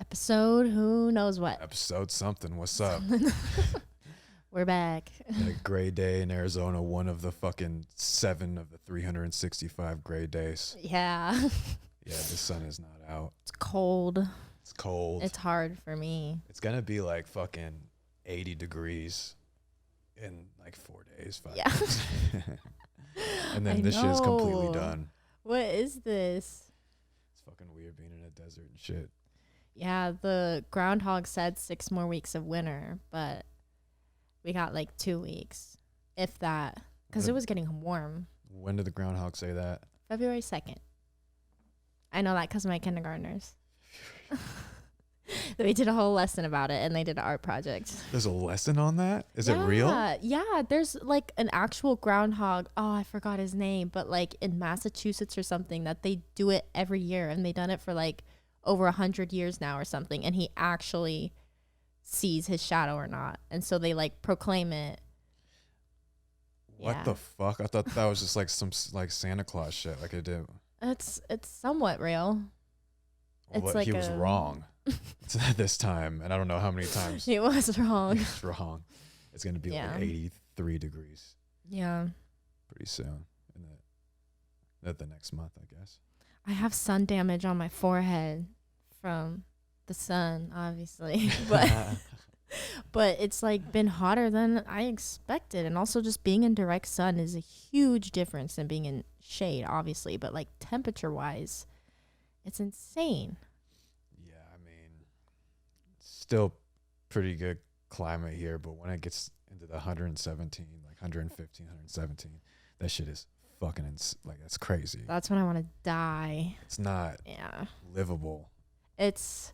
Episode who knows what. Episode something. What's up? We're back. A gray day in Arizona, one of the fucking 7 of the 365 gray days. Yeah. Yeah, the sun is not out. It's cold. It's cold. It's hard for me. It's going to be like fucking 80 degrees in like 4 days, 5 Yeah. days. And then this shit is completely done. What is this? It's fucking weird being in a desert and shit. Yeah, the groundhog said 6 more weeks of winter, but we got like 2 weeks, if that, because it was getting warm. When did the groundhog say that? February 2nd. I know that because of my kindergartners. We did a whole lesson about it, and they did an art project. There's a lesson on that? Is it real? Yeah, there's like an actual groundhog. Oh, I forgot his name, but like in Massachusetts or something, that they do it every year, and they've done it for like over 100 years now or something, and he actually sees his shadow or not, and so they like proclaim it. What the fuck? I thought that was just like some like Santa Claus shit. Like it did. It's somewhat real. Well, it's like he was wrong this time, and I don't know how many times he was wrong. He was wrong. It's gonna be like 83 degrees. Yeah. Pretty soon, in the next month, I guess. I have sun damage on my forehead from the sun, obviously, but it's like been hotter than I expected, and also just being in direct sun is a huge difference than being in shade, obviously, but like temperature wise, it's insane. Yeah, I mean, still pretty good climate here, but when it gets into the 117, like 115, 117, that shit is fucking like that's crazy. That's when I want to die. It's not livable. It's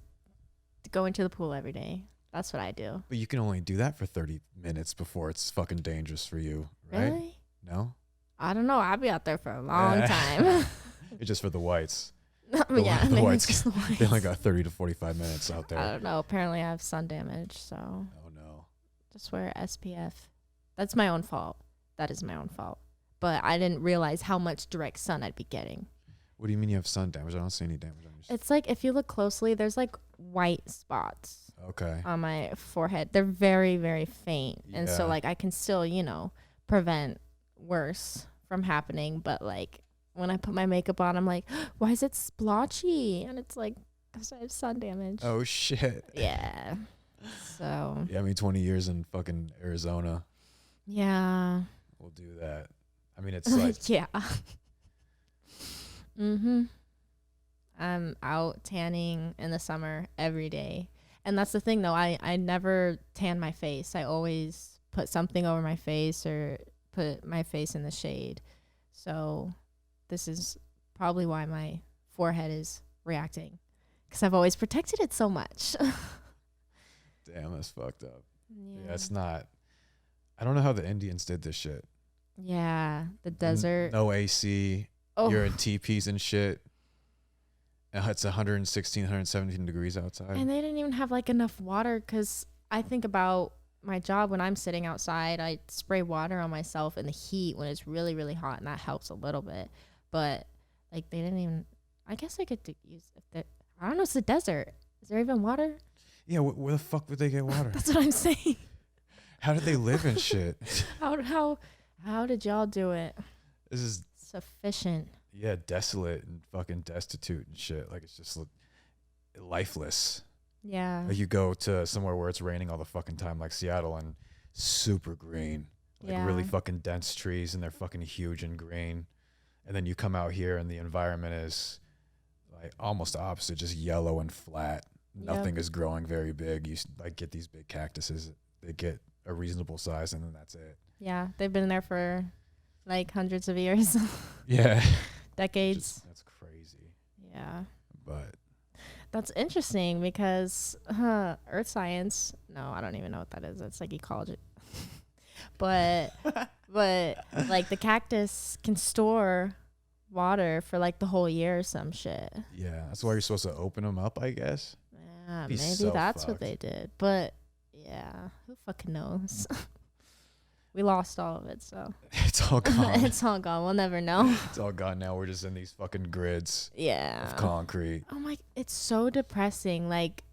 going to the pool every day. That's what I do. But you can only do that for 30 minutes before it's fucking dangerous for you, right? Really? No? I don't know. I'll be out there for a long time. It's just for the whites. The whites, just the whites. They only got 30 to 45 minutes out there. I don't know. Apparently I have sun damage, so. Oh, no. Just wear SPF. That's my own fault. That is my own fault. But I didn't realize how much direct sun I'd be getting. What do you mean you have sun damage? I don't see any damage on your skin. It's like, if you look closely, there's like white spots on my forehead. They're very, very faint. And so like I can still, prevent worse from happening. But like when I put my makeup on, I'm like, why is it splotchy? And it's like, because I have sun damage. Oh, shit. Yeah. So. Yeah, I mean, 20 years in fucking Arizona. Yeah. We'll do that. I mean, it's like. Yeah. I'm out tanning in the summer every day. And that's the thing, though. I never tan my face. I always put something over my face or put my face in the shade. So this is probably why my forehead is reacting, because I've always protected it so much. Damn, that's fucked up. Yeah, it's not. I don't know how the Indians did this shit. Yeah, the desert. No AC. Oh. You're in teepees and shit. And it's 116, 117 degrees outside. And they didn't even have like enough water, because I think about my job when I'm sitting outside. I spray water on myself in the heat when it's really, really hot, and that helps a little bit. But like they didn't even. I guess I could use. I don't know. It's the desert. Is there even water? Yeah, where the fuck would they get water? That's what I'm saying. How did they live in shit? How did y'all do it? This is sufficient. Yeah, desolate and fucking destitute and shit. Like it's just lifeless. Yeah. Like you go to somewhere where it's raining all the fucking time, like Seattle, and super green, like really fucking dense trees, and they're fucking huge and green. And then you come out here and the environment is like almost opposite, just yellow and flat. Nothing is growing very big. You like get these big cactuses. They get a reasonable size, and then that's it. Yeah, they've been there for like hundreds of years. Yeah. Decades. That's crazy. Yeah. But that's interesting, because earth science, no, I don't even know what that is. It's like ecology. but like the cactus can store water for like the whole year or some shit. Yeah, that's why you're supposed to open them up, I guess. Yeah, maybe so that's what they did. But yeah, who fucking knows? We lost all of it, so it's all gone. It's all gone. We'll never know. It's all gone now. We're just in these fucking grids. Yeah. Of concrete. Oh my! It's so depressing. Like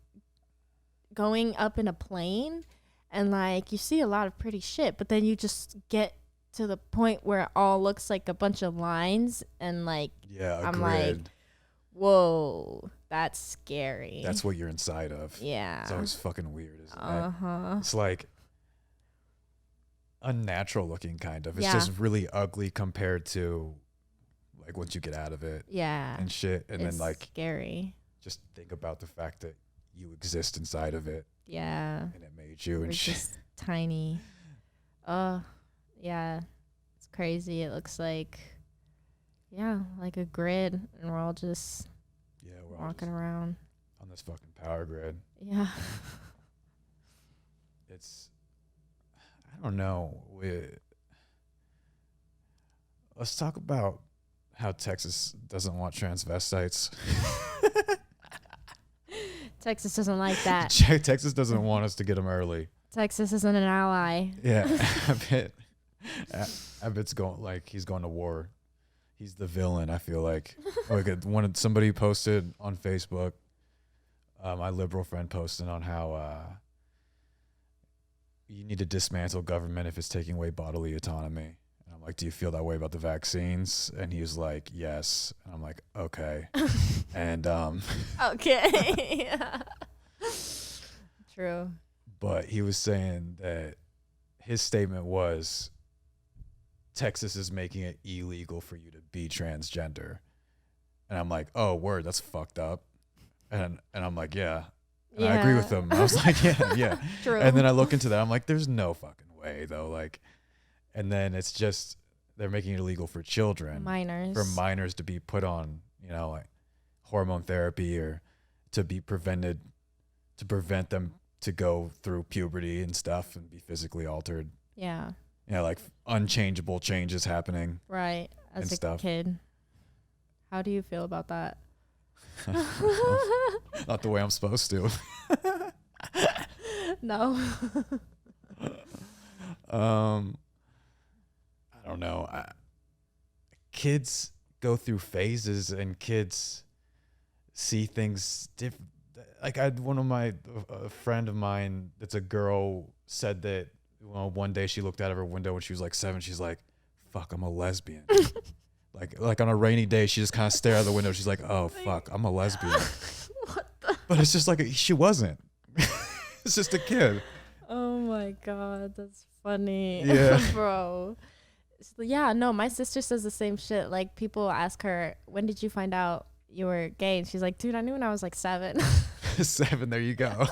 going up in a plane and like you see a lot of pretty shit, but then you just get to the point where it all looks like a bunch of lines and like Yeah, a I'm grid. like, whoa, that's scary. That's what you're inside of. Yeah. It's always fucking weird, isn't Uh-huh. it? It's like unnatural looking kind of. It's Yeah. just really ugly compared to like once you get out of it. Yeah. And shit. And it's then like scary. just think about the fact that you exist inside of it. Yeah. And it made you and It's shit. just tiny. Yeah. It's crazy. It looks like like a grid and we're all just We're all walking just around. on this fucking power grid. Yeah. It's I don't know. Let's talk about how Texas doesn't want transvestites. Texas doesn't like that. Texas doesn't want us to get them early. Texas isn't an ally. Yeah, I bet's going like he's going to war. He's the villain. I feel like somebody posted on Facebook. My liberal friend posted on how you need to dismantle government if it's taking away bodily autonomy. And I'm like, do you feel that way about the vaccines? And he was like, yes. And I'm like, okay. And Okay. Yeah. True. but he was saying that his statement was Texas is making it illegal for you to be transgender. And I'm like, oh, word, that's fucked up. And I'm like, yeah. And I agree with him. I was like, yeah. True. And then I look into that. I'm like, there's no fucking way though. Like, and then it's just, they're making it illegal for children. Minors. For minors to be put on, like hormone therapy or to be prevented, to prevent them to go through puberty and stuff and be physically altered. Yeah. Like unchangeable changes happening. Right. As a stuff. kid. How do you feel about that? Not the way I'm supposed to. No. I don't know. Kids go through phases and kids see things different. Like a friend of mine that's a girl said that one day she looked out of her window when she was like 7. She's like, fuck, I'm a lesbian. like on a rainy day, she just kind of stared out the window. She's like, oh, fuck, I'm a lesbian. But it's just like, she wasn't. It's just a kid. Oh my God. That's funny. Yeah. Bro. Yeah, no, my sister says the same shit. Like people ask her, when did you find out you were gay? And she's like, dude, I knew when I was like 7. 7, there you go.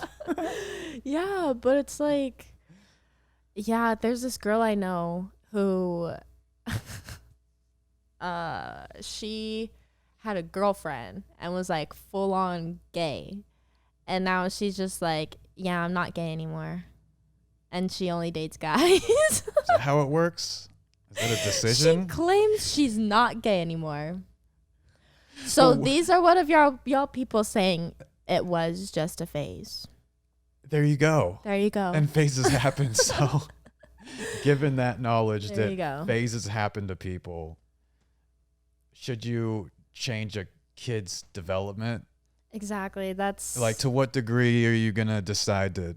Yeah, but it's like, yeah, there's this girl I know who she had a girlfriend and was like full on gay. And now she's just like, yeah, I'm not gay anymore. And she only dates guys. Is that how it works? Is that a decision? She claims she's not gay anymore. So these are one of y'all people saying it was just a phase. There you go. There you go. And phases happen. So given that knowledge There you go. that phases happen to people, should you change a kid's development? Exactly. That's Like, to what degree are you going to decide to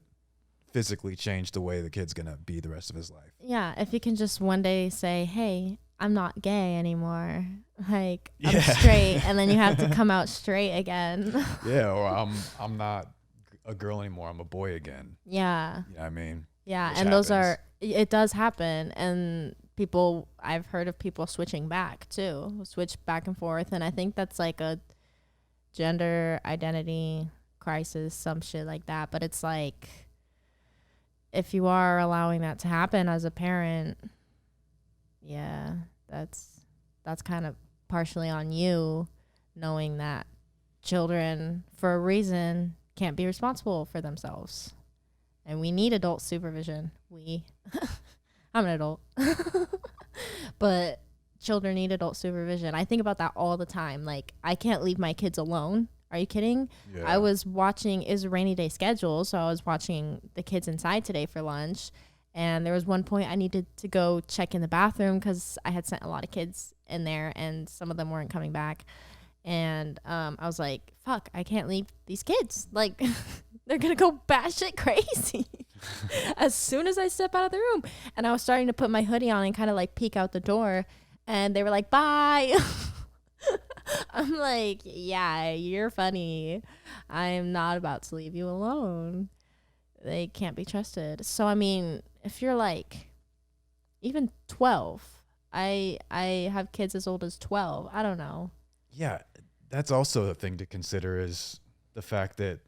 physically change the way the kid's going to be the rest of his life? yeah, if you can just one day say, hey, I'm not gay anymore. Like, I'm Yeah. straight. And then you have to come out straight again. Yeah, or I'm not a girl anymore. I'm a boy again. Yeah. You know what I mean? Yeah. Which And those happens. it does happen. And I've heard of people switching back too, switch back and forth. And I think that's like a gender identity crisis, some shit like that. But it's like, if you are allowing that to happen as a parent, yeah, that's kind of partially on you, knowing that children for a reason can't be responsible for themselves. And we need adult supervision. I'm an adult. But children need adult supervision. I think about that all the time. Like, I can't leave my kids alone. Are you kidding? Yeah. I was watching, it was a rainy day schedule, so I was watching the kids inside today for lunch. And there was one point I needed to go check in the bathroom because I had sent a lot of kids in there and some of them weren't coming back. And I was like, fuck, I can't leave these kids. Like, They're going to go batshit crazy as soon as I step out of the room. And I was starting to put my hoodie on and kind of like peek out the door. And they were like, bye. I'm like, yeah, you're funny. I'm not about to leave you alone. They can't be trusted. So, I mean, if you're like even 12, I have kids as old as 12. I don't know. Yeah, that's also a thing to consider, is the fact that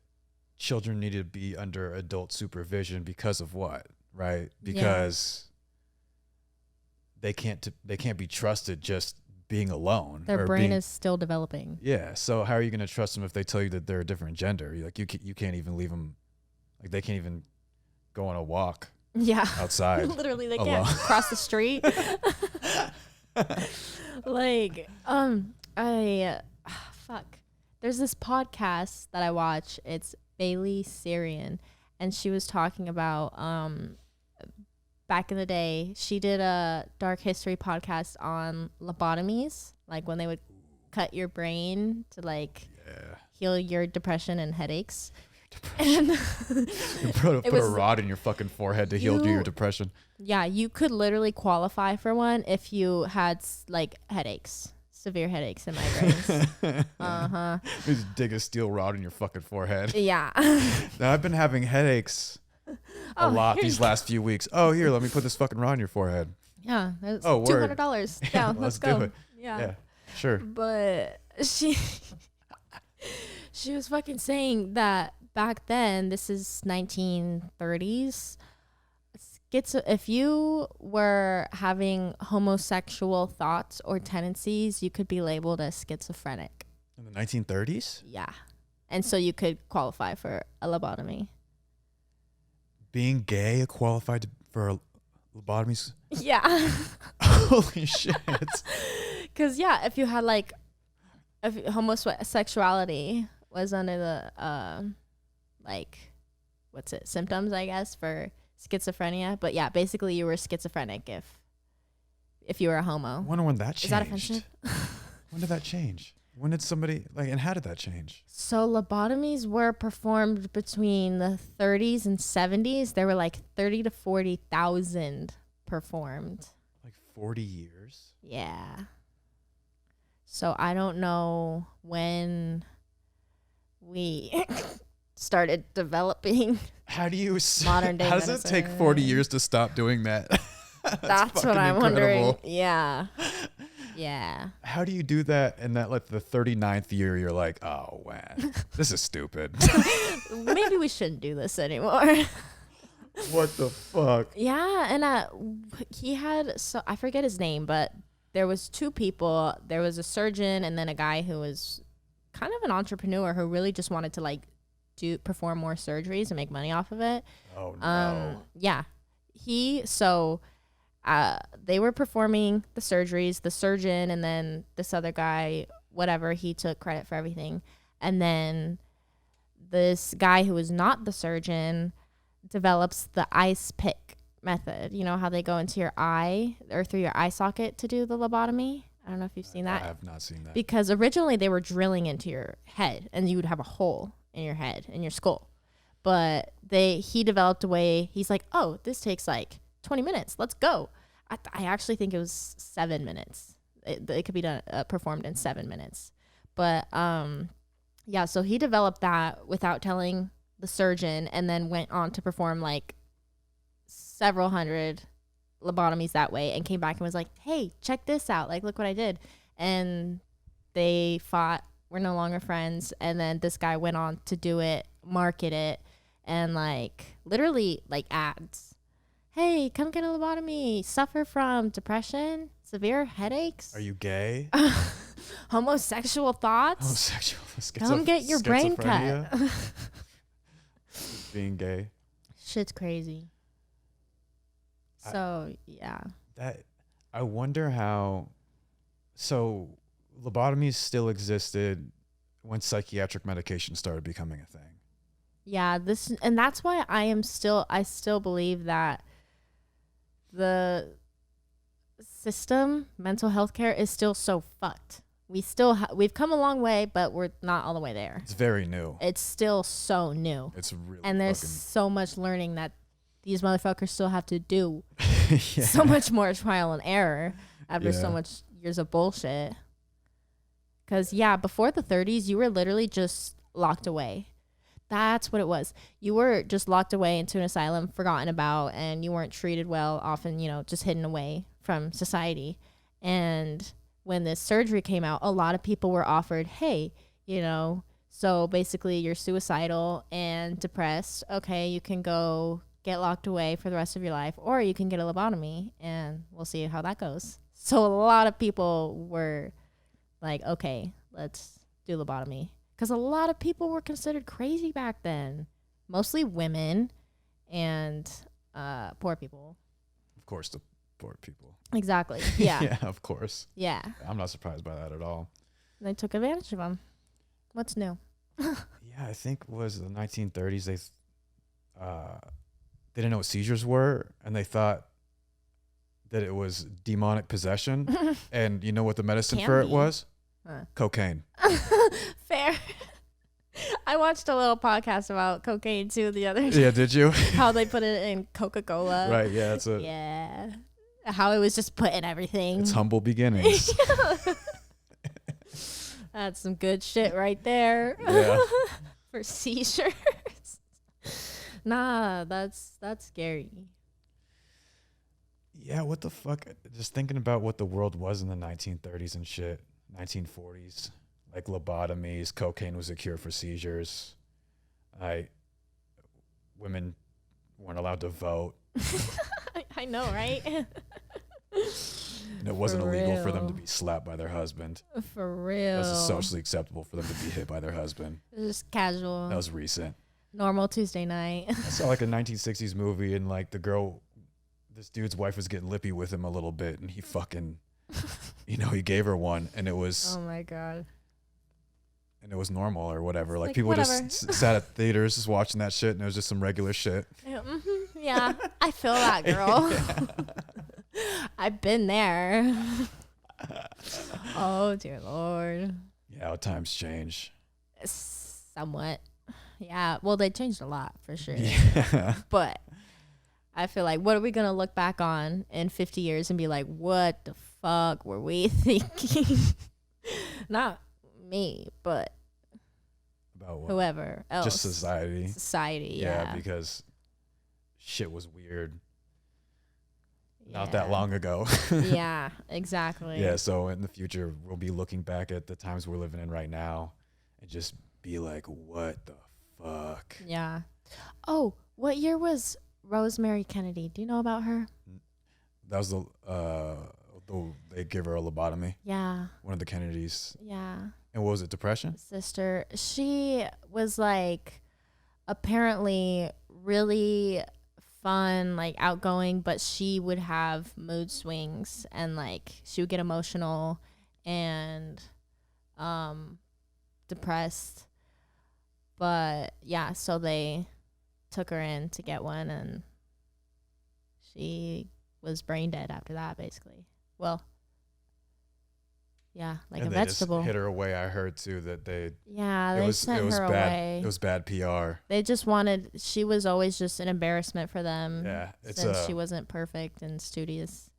children need to be under adult supervision because of what, right? Because they can't be trusted just being alone. Their brain is still developing. Yeah. So how are you going to trust them if they tell you that they're a different gender? Like you can't even leave them, like they can't even go on a walk. Yeah. Outside. Literally, they can't cross the street. Like, fuck. There's this podcast that I watch. It's Bailey Sarian, and she was talking about back in the day, she did a dark history podcast on lobotomies, like when they would cut your brain to like heal your depression and headaches. And put a rod in your fucking forehead to heal your depression. Yeah, you could literally qualify for one if you had like headaches. Severe headaches and migraines. Just dig a steel rod in your fucking forehead. Yeah. Now, I've been having headaches a lot these last few weeks. Oh, here, let me put this fucking rod in your forehead. Yeah. $200. Yeah, let's go. Do it. Yeah, sure. But she was fucking saying that back then, this is 1930s, if you were having homosexual thoughts or tendencies, you could be labeled as schizophrenic. In the 1930s? Yeah. And so you could qualify for a lobotomy. Being gay qualified for lobotomies? Yeah. Holy shit. Because, yeah, if you had like, if homosexuality was under the, symptoms, I guess, for schizophrenia. But yeah, basically you were schizophrenic if you were a homo. I wonder when that changed. Is that offensive? When did that change? When did somebody and how did that change? So lobotomies were performed between the 30s and 70s. There were like 30 to 40,000 performed. Like 40 years? Yeah. So I don't know when we started developing modern day How does it take 40 years to stop doing that? That's what I'm wondering. Yeah. Yeah. How do you do that and that like the 39th year you're like, oh man, this is stupid. Maybe we shouldn't do this anymore. What the fuck? Yeah, and he had, so I forget his name, but there was two people. There was a surgeon and then a guy who was kind of an entrepreneur who really just wanted to like perform more surgeries and make money off of it. Oh no. Yeah. They were performing the surgeries, the surgeon and then this other guy, whatever, he took credit for everything. And then this guy who was not the surgeon develops the ice pick method. You know how they go into your eye or through your eye socket to do the lobotomy? I don't know if you've seen that. I have not seen that. Because originally they were drilling into your head and you would have a hole in your head, in your skull. But he developed a way, he's like, oh, this takes like 20 minutes. Let's go. I actually think it was 7 minutes. It could be done, performed in 7 minutes. But yeah, so he developed that without telling the surgeon and then went on to perform like several hundred lobotomies that way and came back and was like, hey, check this out. Like, look what I did. And they fought. We're no longer friends. And then this guy went on to do it, market it, and like literally like ads. Hey, come get a lobotomy. Suffer from depression, severe headaches. Are you gay? Homosexual thoughts. Homosexual. Come get your brain cut. Being gay. Shit's crazy. So, yeah. I wonder how. So, lobotomies still existed when psychiatric medication started becoming a thing. Yeah, and that's why I still believe that the system, mental health care, is still so fucked. we've come a long way, but we're not all the way there. It's very new. It's still so new. It's really and there's fucking... so much learning that these motherfuckers still have to do. Yeah. So much more trial and error after so much years of bullshit. Because, before the 30s, you were literally just locked away. That's what it was. You were just locked away into an asylum, forgotten about, and you weren't treated well, often, just hidden away from society. And when this surgery came out, a lot of people were offered, hey, so basically you're suicidal and depressed. Okay, you can go get locked away for the rest of your life, or you can get a lobotomy, and we'll see how that goes. So a lot of people were like, okay, let's do lobotomy. Because a lot of people were considered crazy back then. Mostly women and poor people. Of course, the poor people. Exactly. Yeah. Yeah, of course. Yeah. I'm not surprised by that at all. They took advantage of them. What's new? Yeah, I think it was the 1930s. They didn't know what seizures were, and they thought that it was demonic possession. And you know what the medicine for it was? Cocaine. Fair. I watched a little podcast about cocaine too the other day. Yeah, did you? How they put it in Coca-Cola. Right, yeah, that's it. Yeah. How it was just put in everything. It's humble beginnings. That's some good shit right there. Yeah. For seizures. Nah, that's scary. Yeah, what the fuck? Just thinking about what the world was in the 1930s and shit. 1940s. Like lobotomies, cocaine was a cure for seizures. Women weren't allowed to vote. I know, right? And it wasn't illegal for them to be slapped by their husband. For real. It was socially acceptable for them to be hit by their husband. It was just casual. That was recent. Normal Tuesday night. I saw like a 1960s movie, and like this dude's wife was getting lippy with him a little bit, and he fucking, he gave her one, and it was... Oh my God. And it was normal or whatever. It's like people whatever. just sat at theaters just watching that shit, and it was just some regular shit. Yeah, I feel that, girl. I've been there. Oh, dear Lord. Yeah, how times change. Somewhat. Yeah, well, they changed a lot, for sure. Yeah. But I feel like, what are we going to look back on in 50 years and be like, what the fuck were we thinking? Not me, but About what? whoever else. Just society. Society, yeah. Because shit was weird not that long ago. Yeah, exactly. Yeah, so in the future, we'll be looking back at the times we're living in right now and just be like, what the fuck? Yeah. Oh, what year was Rosemary Kennedy? Do you know about her? That was they give her a lobotomy. Yeah. One of the Kennedys. Yeah. And what was it, depression? Sister. She was like apparently really fun, like outgoing, but she would have mood swings and like she would get emotional and depressed. But yeah, so they took her in to get one, and she was brain dead after that, basically. Well, yeah, like and a they vegetable. Just hit her away. I heard too that they sent her bad. away. It was bad PR. They just wanted. She was always just an embarrassment for them. Yeah, since she wasn't perfect and studious.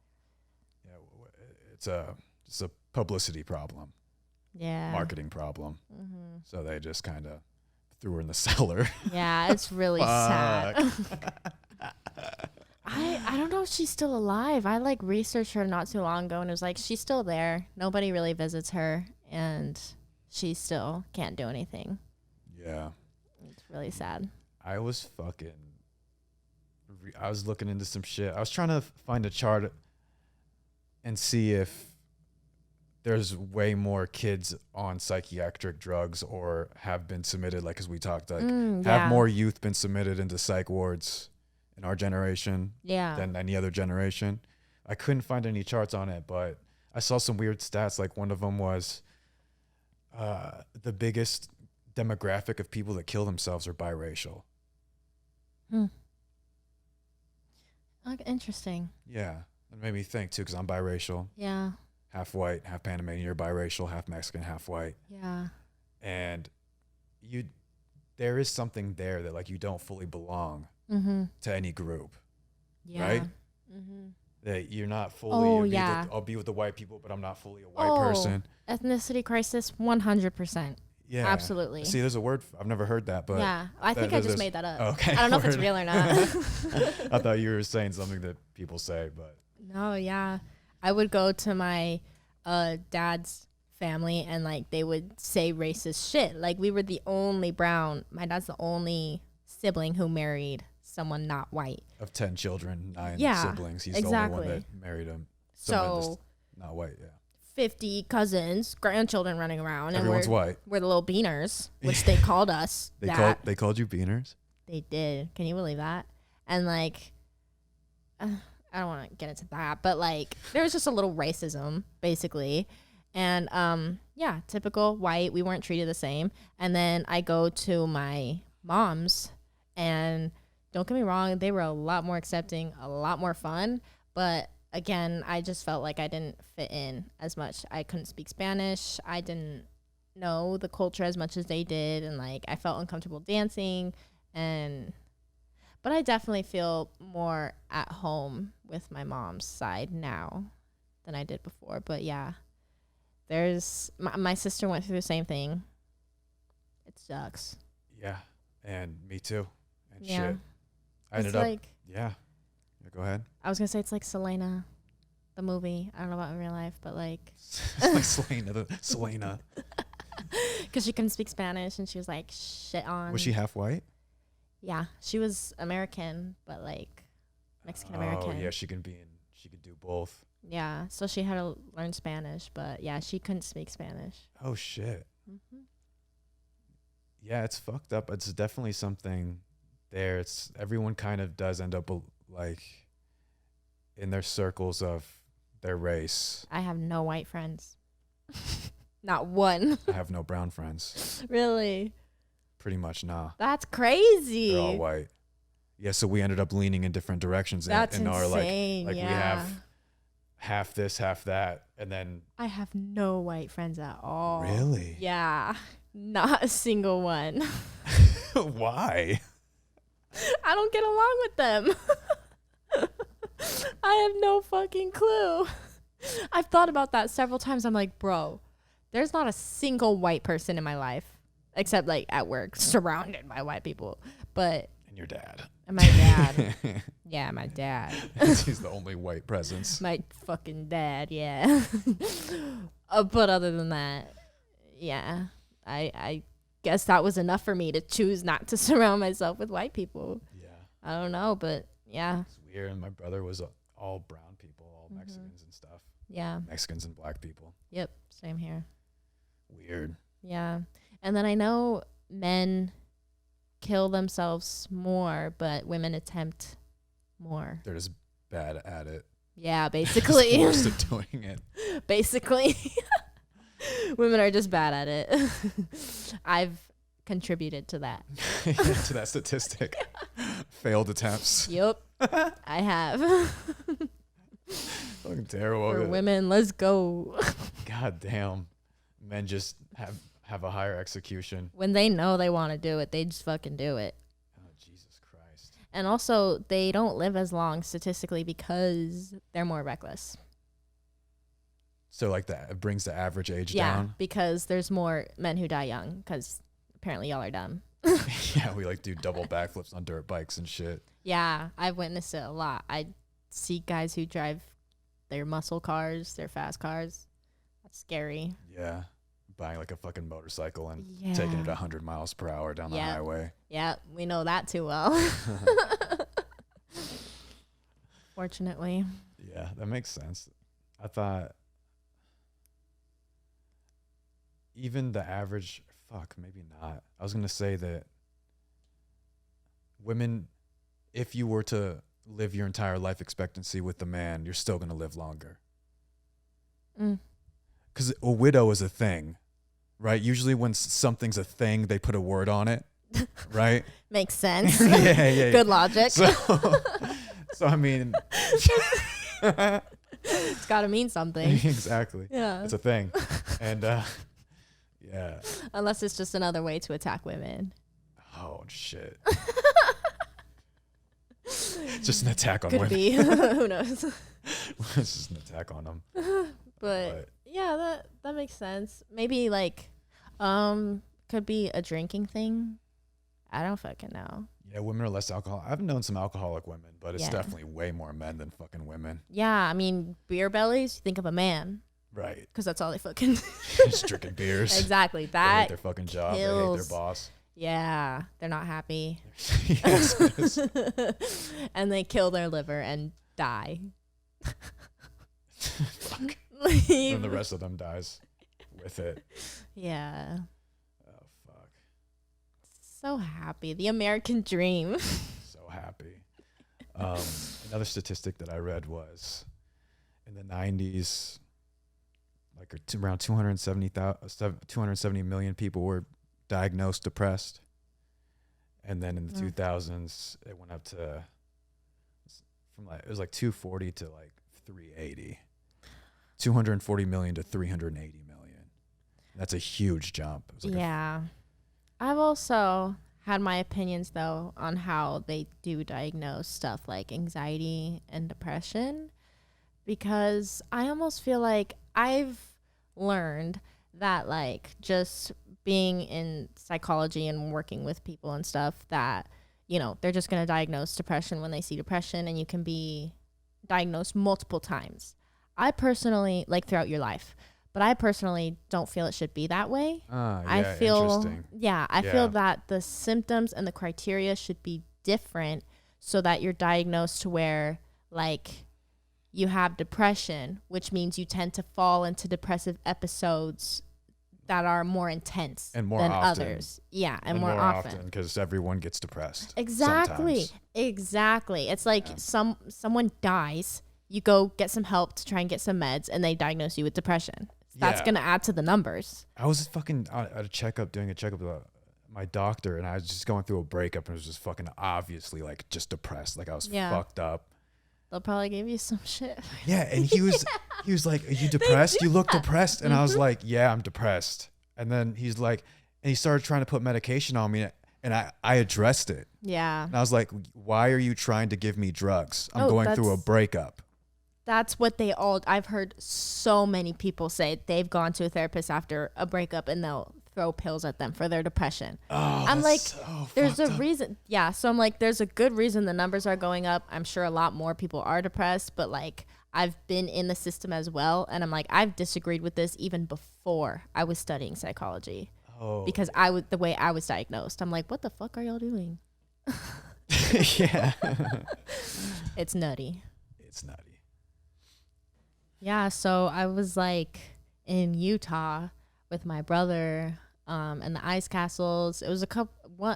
Yeah, it's a publicity problem. Yeah, marketing problem. Mm-hmm. So they just kind of threw her in the cellar. Yeah, it's really sad. I don't know if she's still alive. I like researched her not too long ago, and it was like she's still there. Nobody really visits her, and she still can't do anything. Yeah, it's really sad. I was looking into some shit. I was trying to find a chart and see if there's way more kids on psychiatric drugs or have been submitted, like as we talked, like have more youth been submitted into psych wards in our generation than any other generation. I couldn't find any charts on it, but I saw some weird stats. Like one of them was the biggest demographic of people that kill themselves are biracial. Interesting. Yeah. It made me think too, because I'm biracial. Yeah. half white, half Panamanian. You're biracial, half Mexican, half white. Yeah. And there is something there that like you don't fully belong to any group, right? That you're not fully. I'll be with the white people, but I'm not fully a white person. Ethnicity crisis, 100%. Yeah, absolutely. See, there's a word. I've never heard that, but yeah, I think I just made that up. Okay, I don't know if it's real or not. I thought you were saying something that people say, but no, yeah, I would go to my dad's family and like they would say racist shit. Like we were the only brown. My dad's the only sibling who married someone not white. Of 10 children, 9 siblings, he's exactly. the only one that married him. So not white, yeah. 50 cousins, grandchildren running around. Everyone's and white. We're the little beaners, which they called us. They called you beaners? They did. Can you believe that? And like, I don't want to get into that, but like, there was just a little racism, basically. And yeah, typical white. We weren't treated the same. And then I go to my mom's, and don't get me wrong, they were a lot more accepting, a lot more fun. But again, I just felt like I didn't fit in as much. I couldn't speak Spanish. I didn't know the culture as much as they did. And like, I felt uncomfortable dancing. But I definitely feel more at home with my mom's side now than I did before. But yeah, my sister went through the same thing. It sucks. Yeah, and me too. And yeah. Shit. I ended up, yeah, go ahead. I was going to say it's like Selena, the movie. I don't know about in real life, but like. It's like Selena. Because she couldn't speak Spanish and she was like shit on. Was she half white? Yeah, she was American, but like Mexican American. Oh yeah, she could do both. Yeah, so she had to learn Spanish, but yeah, she couldn't speak Spanish. Oh shit. Yeah, it's fucked up. It's definitely something there. It's everyone kind of does end up like in their circles of their race. I have no white friends. Not one. I have no brown friends. Really? Pretty much, nah. That's crazy. They're all white. Yeah, so we ended up leaning in different directions. That's in our insane. Like yeah. we have half this, half that, and then I have no white friends at all. Really? Yeah. Not a single one. Why? I don't get along with them. I have no fucking clue. I've thought about that several times. I'm like, bro, there's not a single white person in my life, except like at work, surrounded by white people. But and your dad. And my dad. Yeah, my dad. He's the only white presence. My fucking dad, yeah. But other than that, yeah, I guess that was enough for me to choose not to surround myself with white people. Yeah. I don't know, but yeah. It's weird. And my brother was all brown people, all Mexicans and stuff. Yeah. Mexicans and black people. Yep. Same here. Weird. Yeah. And then I know men kill themselves more, but women attempt more. They're just bad at it. Yeah, basically. Forced at doing it. Basically. Women are just bad at it. I've contributed to that. To that statistic. Failed attempts. Yep. I have. Fucking terrible. For women, let's go. God damn. Men just have a higher execution. When they know they want to do it, they just fucking do it. Oh, Jesus Christ. And also, they don't live as long statistically because they're more reckless. So like that, it brings the average age Yeah, down? because there's more men who die young because apparently y'all are dumb. Yeah, we like do double backflips on dirt bikes and shit. Yeah, I've witnessed it a lot. I see guys who drive their muscle cars, their fast cars. That's scary. Yeah. Buying like a fucking motorcycle and taking it 100 miles per hour down the highway. Yeah, we know that too well. Fortunately. Yeah, that makes sense. I thought even the average, maybe not. I was going to say that women, if you were to live your entire life expectancy with the man, you're still going to live longer. Because a widow is a thing, right? Usually when something's a thing, they put a word on it, right? Makes sense. Yeah. Good logic. So I mean, It's got to mean something. Exactly. Yeah. It's a thing. And yeah. Unless it's just another way to attack women. Oh shit. Just an attack on Could women. be. Who knows? It's just an attack on them. But yeah, that makes sense. Maybe like could be a drinking thing. I don't fucking know. Yeah, women are less alcohol. I've known some alcoholic women, but it's Yeah. definitely way more men than fucking women. Yeah, I mean, beer bellies, think of a man. Right. Because that's all they fucking Just drinking beers. Exactly. They That hate their fucking job. They hate kills. their boss. Yeah, they're not happy. Yes, it is. And they kill their liver and die. Fuck. Leave. And the rest of them dies with it. Yeah. Oh, fuck. So happy. The American dream. So happy. Another statistic that I read was in the 90s, like around 270 million people were diagnosed depressed. And then in the 2000s, it went up to, it was like 240 to like 380. 240 million to 380 million. That's a huge jump. It was like Yeah. I've also had my opinions, though, on how they do diagnose stuff like anxiety and depression, because I almost feel like I've learned that, like, just being in psychology and working with people and stuff, that, you know, they're just going to diagnose depression when they see depression, and you can be diagnosed multiple times. I personally, like, throughout your life, but I personally don't feel it should be that way. yeah, I feel, interesting. I feel that the symptoms and the criteria should be different so that you're diagnosed to where, like, you have depression, which means you tend to fall into depressive episodes that are more intense And more than often. others. Yeah, and more often. Because everyone gets depressed. Exactly. Sometimes. Exactly. It's like someone dies, you go get some help to try and get some meds, and they diagnose you with depression. That's Yeah. going to add to the numbers. I was fucking at a checkup, doing a checkup with my doctor, and I was just going through a breakup, and it was just fucking obviously like just depressed. Like I was fucked up. They'll probably give you some shit. Yeah, and he was like, "Are you depressed? You look depressed." And I was like, "Yeah, I'm depressed." And then he's like, and he started trying to put medication on me, and I addressed it. Yeah. And I was like, "Why are you trying to give me drugs? I'm going through a breakup." That's what I've heard so many people say. They've gone to a therapist after a breakup and they'll throw pills at them for their depression. Oh, I'm like, so there's a fucked up. reason. Yeah. So I'm like, there's a good reason the numbers are going up. I'm sure a lot more people are depressed, but like, I've been in the system as well. And I'm like, I've disagreed with this even before I was studying psychology. Oh. Because the way I was diagnosed, I'm like, what the fuck are y'all doing? Yeah. It's nutty. It's nutty. Yeah, so I was like in Utah with my brother and the ice castles. It was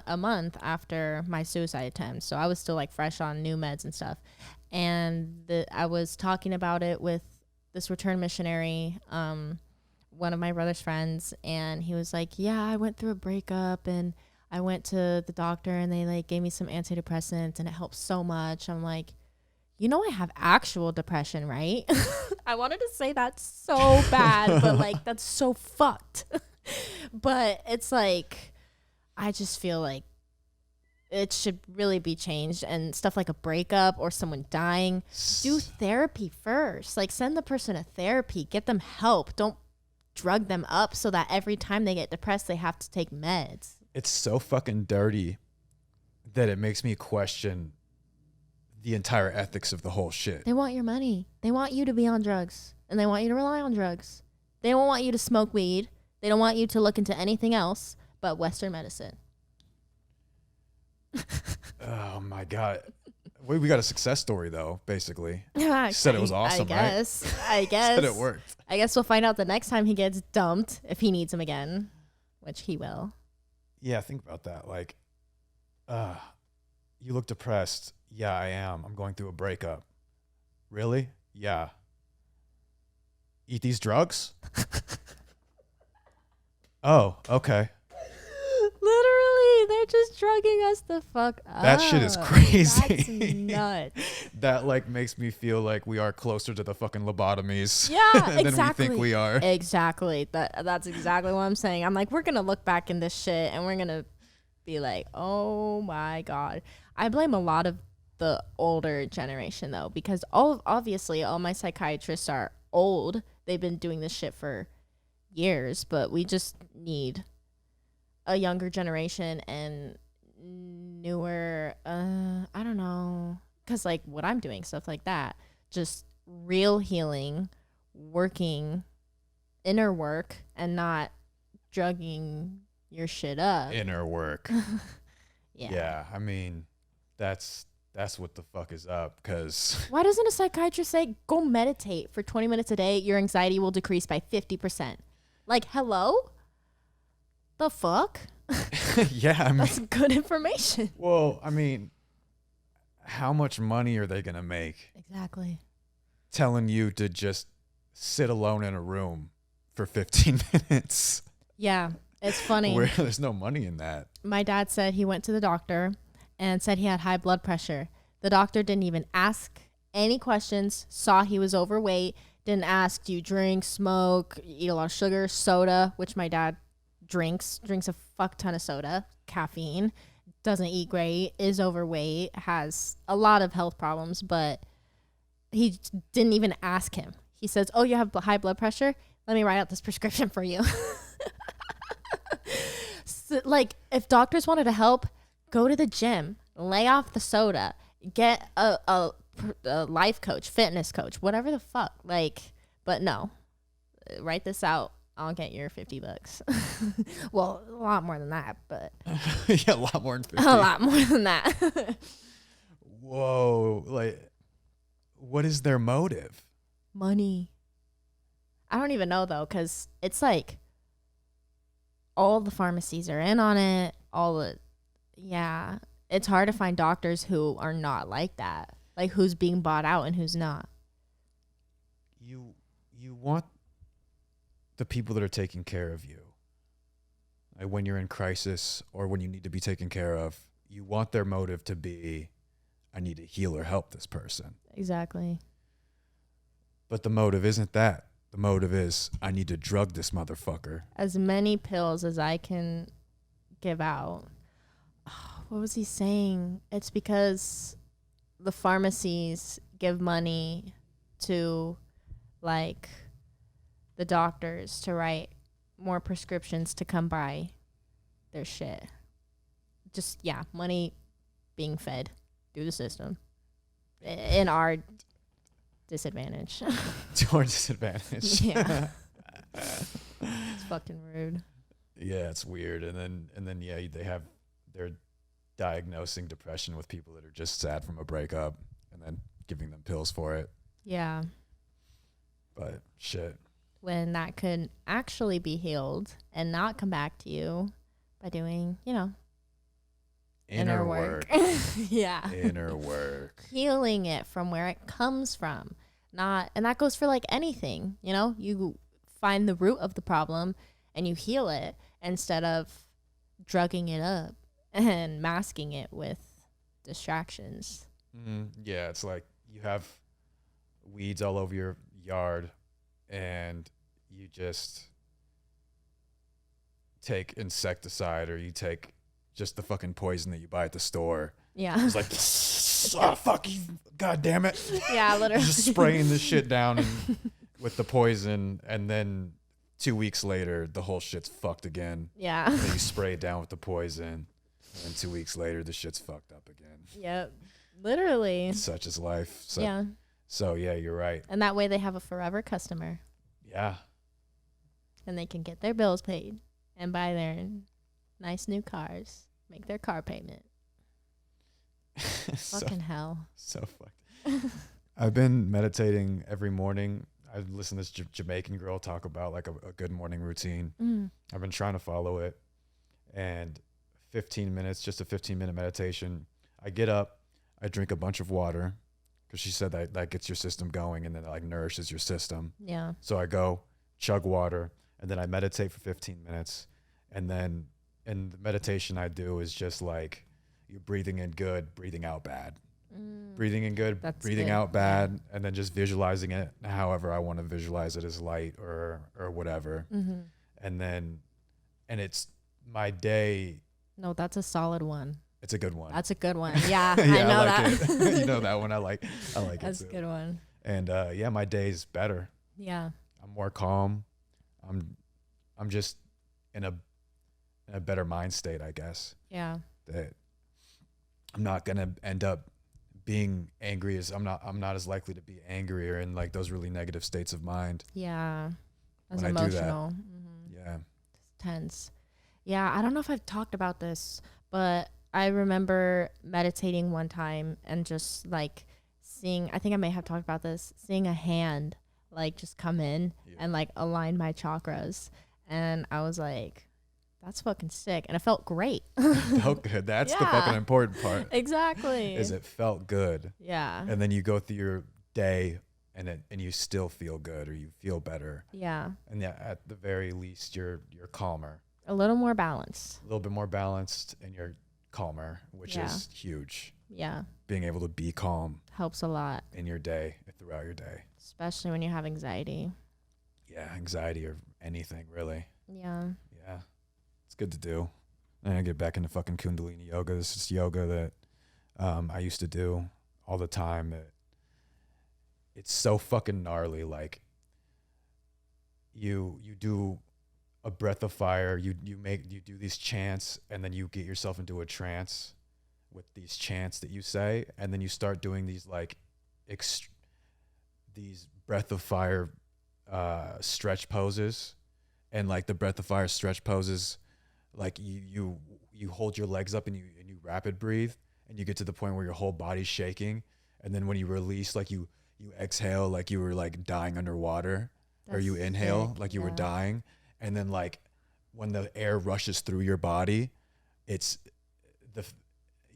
a month after my suicide attempt, so I was still like fresh on new meds and stuff. And I was talking about it with this return missionary, one of my brother's friends, and he was like, "Yeah, I went through a breakup and I went to the doctor and they like gave me some antidepressants and it helped so much." I'm like, you know, I have actual depression, right? I wanted to say that so bad, but like, that's so fucked. But it's like, I just feel like it should really be changed, and stuff like a breakup or someone dying, do therapy first. Like, send the person to therapy, get them help. Don't drug them up so that every time they get depressed, they have to take meds. It's so fucking dirty that it makes me question the entire ethics of the whole shit. They want your money. They want you to be on drugs, and they want you to rely on drugs. They don't want you to smoke weed. They don't want you to look into anything else but Western medicine. Oh my God. We got a success story though, basically. I Said it was awesome, I guess. Said it worked. I guess we'll find out the next time he gets dumped, if he needs him again, which he will. Yeah, think about that. Like, you look depressed. Yeah, I am. I'm going through a breakup. Really? Yeah. Eat these drugs? Oh, okay. Literally, they're just drugging us the fuck up. That shit is crazy. That's nuts. That like makes me feel like we are closer to the fucking lobotomies Yeah, than we think we are. Exactly. That's exactly what I'm saying. I'm like, we're gonna look back in this shit and we're gonna be like, oh my God. I blame a lot of the older generation though, because obviously all my psychiatrists are old. They've been doing this shit for years, but we just need a younger generation and newer, I don't know, because like what I'm doing, stuff like that, just real healing, working inner work and not drugging your shit up. Inner work. Yeah. I mean, that's what the fuck is up, because Why doesn't a psychiatrist say, go meditate for 20 minutes a day, your anxiety will decrease by 50%? Like, hello? The fuck? yeah, I mean, That's good information. well, I mean, how much money are they gonna make Exactly. telling you to just sit alone in a room for 15 minutes? Yeah, it's funny. Where there's no money in that. My dad said he went to the doctor and said he had high blood pressure. The doctor didn't even ask any questions, saw he was overweight, didn't ask, do you drink, smoke, eat a lot of sugar, soda, which my dad drinks a fuck ton of soda, caffeine, doesn't eat great, is overweight, has a lot of health problems, but he didn't even ask him. He says, oh, you have high blood pressure? Let me write out this prescription for you. So, like, if doctors wanted to help, go to the gym, lay off the soda, get a life coach, fitness coach, whatever the fuck. Like, but no, write this out. I'll get your $50. Well, a lot more than that, but yeah, a lot more than 50. a lot more than that. Whoa, like, what is their motive? Money. I don't even know though, because it's like all the pharmacies are in on it. Yeah, it's hard to find doctors who are not like that. Like who's being bought out and who's not. You want the people that are taking care of you, like when you're in crisis or when you need to be taken care of, you want their motive to be, I need to heal or help this person. Exactly. But the motive isn't that. The motive is, I need to drug this motherfucker. As many pills as I can give out. What was he saying? It's because the pharmacies give money to like the doctors to write more prescriptions to come buy their shit. Just, yeah, money being fed through the system in our disadvantage. To our disadvantage. Yeah. It's fucking rude. Yeah, it's weird. And then yeah, they're diagnosing depression with people that are just sad from a breakup and then giving them pills for it. Yeah. But shit. When that could actually be healed and not come back to you by doing, inner work. Yeah. Inner work. Healing it from where it comes from. And that goes for like anything, you find the root of the problem and you heal it instead of drugging it up and masking it with distractions. Yeah, it's like you have weeds all over your yard and you just take insecticide or you take just the fucking poison that you buy at the store. Yeah. It's like, oh, fuck you, god damn it. Yeah, literally. Just spraying this shit down with the poison, and then 2 weeks later, the whole shit's fucked again. Yeah. And then you spray it down with the poison, and 2 weeks later, the shit's fucked up again. Yep. Literally. Such is life. Yeah. So, yeah, you're right. And that way they have a forever customer. Yeah. And they can get their bills paid and buy their nice new cars, make their car payment. Fucking hell. So fucked. I've been meditating every morning. I listen to this Jamaican girl talk about like a good morning routine. I've been trying to follow it. And 15 minutes, just a 15-minute meditation. I get up, I drink a bunch of water because she said that gets your system going and then it like nourishes your system. Yeah. So I go chug water and then I meditate for 15 minutes. And then and the meditation I do is just like you're breathing in good, breathing out bad. Breathing in good, breathing out bad, and then just visualizing it however I want to visualize it, as light or whatever. And then, and it's my day. No, that's a solid one. It's a good one. That's a good one. Yeah, I know that. You know that one. I like that's it. a good one. And yeah, my day's better. Yeah. I'm more calm. I'm just in a better mind state, I guess. Yeah. That I'm not gonna end up being angry as I'm not as likely to be angry or in like those really negative states of mind. Yeah. As when emotional. I do that. Yeah. It's tense. Yeah, I don't know if I've talked about this, but I remember meditating one time and just like seeing, I think I may have talked about this, seeing a hand like just come in and like align my chakras. And I was like, that's fucking sick. And it felt great. Felt good. That's the fucking important part. Exactly. Is it felt good. Yeah. And then you go through your day and you still feel good or you feel better. Yeah. And yeah, at the very least you're calmer. A little more balanced. A little bit more balanced and you're calmer, which is huge. Yeah. Being able to be calm helps a lot in your day, throughout your day. Especially when you have anxiety. Yeah, anxiety or anything really. Yeah. Yeah. It's good to do. And I get back into fucking Kundalini yoga. This is yoga that I used to do all the time. It's so fucking gnarly. Like you do a breath of fire. You do these chants, and then you get yourself into a trance with these chants that you say, and then you start doing these like these breath of fire stretch poses, and like the breath of fire stretch poses. Like you hold your legs up and you rapid breathe, and you get to the point where your whole body's shaking, and then when you release, like you exhale like you were like dying underwater. Or you inhale like you were dying, and then like when the air rushes through your body,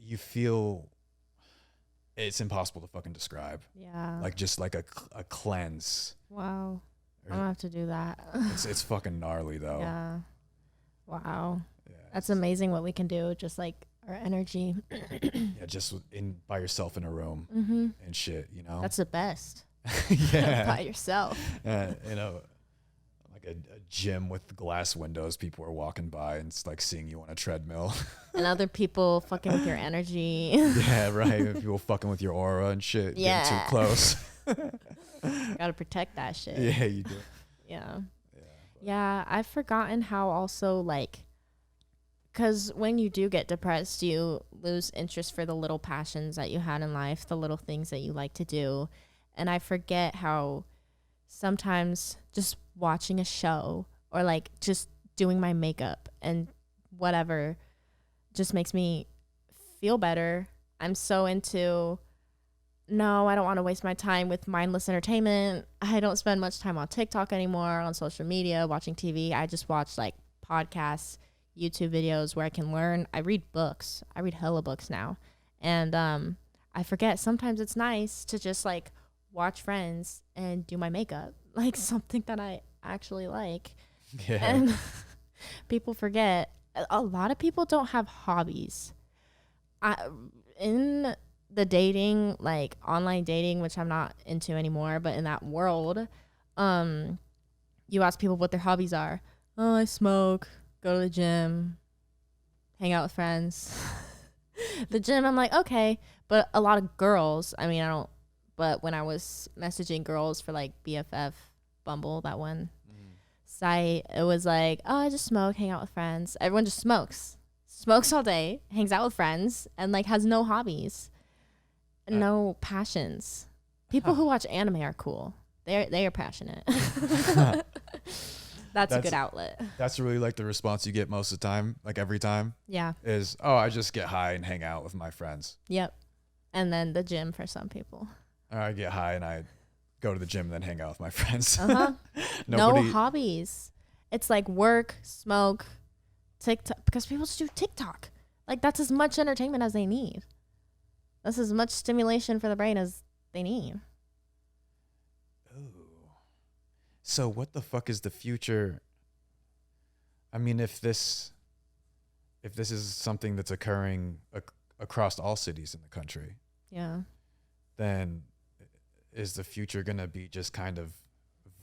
you feel it's impossible to fucking describe. Yeah. Like just like a cleanse. Wow. I'm gonna have to do that. It's fucking gnarly though. Yeah. Wow. Yeah, that's amazing what we can do. Just like our energy. Yeah, just by yourself in a room and shit, you know. That's the best. Yeah. By yourself. You know, like a gym with glass windows. People are walking by and it's like seeing you on a treadmill. And other people fucking with your energy. Yeah, right. People fucking with your aura and shit. Yeah. Getting too close. Gotta protect that shit. Yeah, you do. Yeah. Yeah, I've forgotten how also like, because when you do get depressed, you lose interest for the little passions that you had in life, the little things that you like to do. And I forget how sometimes just watching a show or like just doing my makeup and whatever just makes me feel better. I'm so into, no, I don't want to waste my time with mindless entertainment. I don't spend much time on TikTok anymore, on social media, watching TV. I just watch like podcasts, YouTube videos where I can learn. I read books. I read hella books now. And I forget sometimes it's nice to just like watch Friends and do my makeup, like something that I actually like. Yeah. And people forget, a lot of people don't have hobbies. In the dating, like online dating, which I'm not into anymore, but in that world, you ask people what their hobbies are. Oh, I smoke, go to the gym, hang out with friends. The gym, I'm like, okay. But a lot of girls, I mean, I don't, but when I was messaging girls for like BFF Bumble, that one site, it was like, oh, I just smoke, hang out with friends. Everyone just smokes all day, hangs out with friends, and like has no hobbies, no passions. People who watch anime are cool. They are passionate. That's a good outlet. That's really like the response you get most of the time, like every time. Yeah. Is, oh, I just get high and hang out with my friends. Yep. And then the gym for some people. Or I get high and I go to the gym and then hang out with my friends. No hobbies. It's like work, smoke, TikTok, because people just do TikTok. Like that's as much entertainment as they need. That's as much stimulation for the brain as they need. So what the fuck is the future? I mean, if this if this is something that's occurring across all cities in the country, then is the future going to be just kind of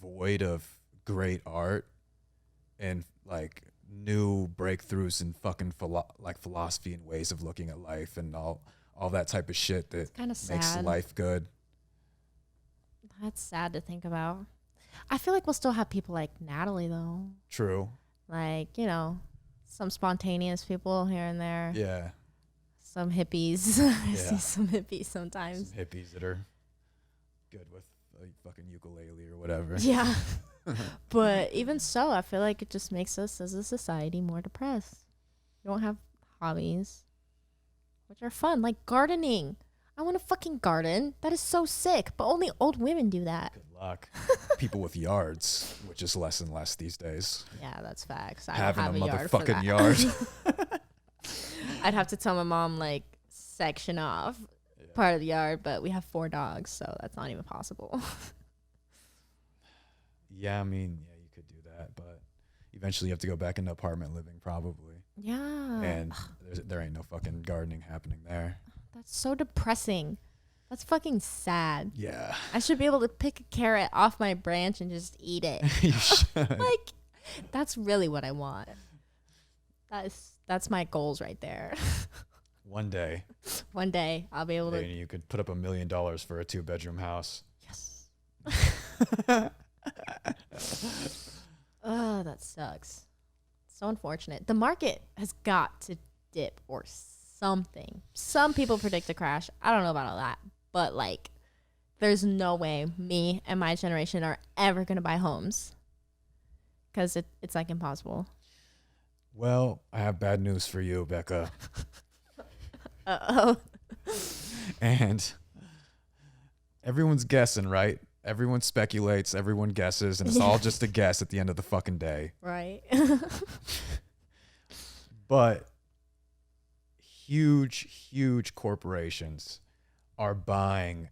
void of great art and like new breakthroughs in fucking philosophy and ways of looking at life and all that type of shit that makes life good? That's sad to think about. I feel like we'll still have people like Natalie though. True. Like, you know, some spontaneous people here and there. Yeah. Some hippies. I see some hippies sometimes. Some hippies that are good with a fucking ukulele or whatever. Yeah. But even so, I feel like it just makes us as a society more depressed. We don't have hobbies, which are fun, like gardening. I want to fucking garden. That is so sick. But only old women do that. Good luck. People with yards, which is less and less these days. Yeah, that's facts. I Having don't have a yard motherfucking yard. I'd have to tell my mom, like, section off part of the yard, but we have 4 dogs, so that's not even possible. Yeah, I mean, yeah, you could do that, but eventually you have to go back into apartment living probably. Yeah. And there ain't no fucking gardening happening there. That's so depressing. That's fucking sad. Yeah. I should be able to pick a carrot off my branch and just eat it. You should. Like, that's really what I want. That's my goals right there. One day I'll be able to. You could put up $1 million for a 2-bedroom house. Yes. Oh, that sucks. So unfortunate. The market has got to dip or something. Some people predict a crash. I don't know about all that, but like, there's no way me and my generation are ever gonna buy homes because it's like impossible. Well, I have bad news for you, Becca. Uh-oh. And everyone's guessing, right? Everyone speculates, everyone guesses, and it's all just a guess at the end of the fucking day. Right. But huge corporations are buying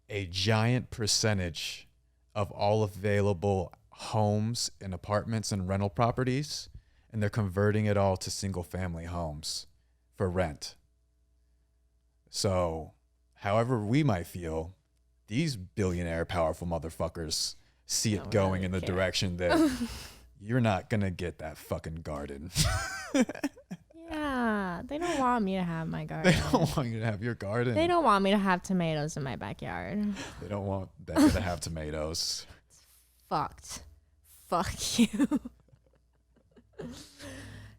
a giant percentage of all available homes and apartments and rental properties, and they're converting it all to single-family homes for rent. So, however we might feel, these billionaire powerful motherfuckers see it going in the direction that you're not going to get that fucking garden. Yeah, they don't want me to have my garden. They don't want you to have your garden. They don't want me to have tomatoes in my backyard. They don't want Becca to have tomatoes. It's fucked. Fuck you.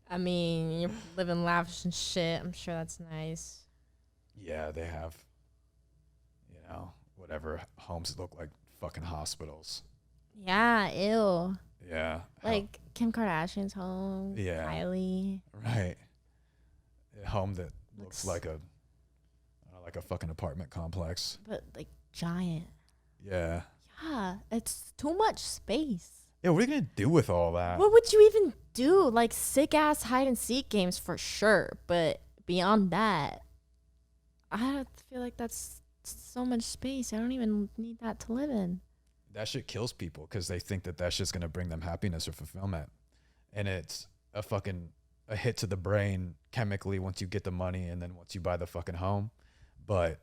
I mean, you're living lavish and shit. I'm sure that's nice. Yeah, they have, whatever homes that look like fucking hospitals. Yeah, ew. Yeah. Like Kim Kardashian's home. Yeah. Kylie. Right. A home that looks like a fucking apartment complex. But like giant. Yeah. Yeah, it's too much space. Yeah, what are you going to do with all that? What would you even do? Like sick ass hide and seek games for sure. But beyond that, I feel like that's so much space. I don't even need that to live in. That shit kills people because they think that that's just going to bring them happiness or fulfillment. And it's a hit to the brain chemically once you get the money and then once you buy the fucking home. But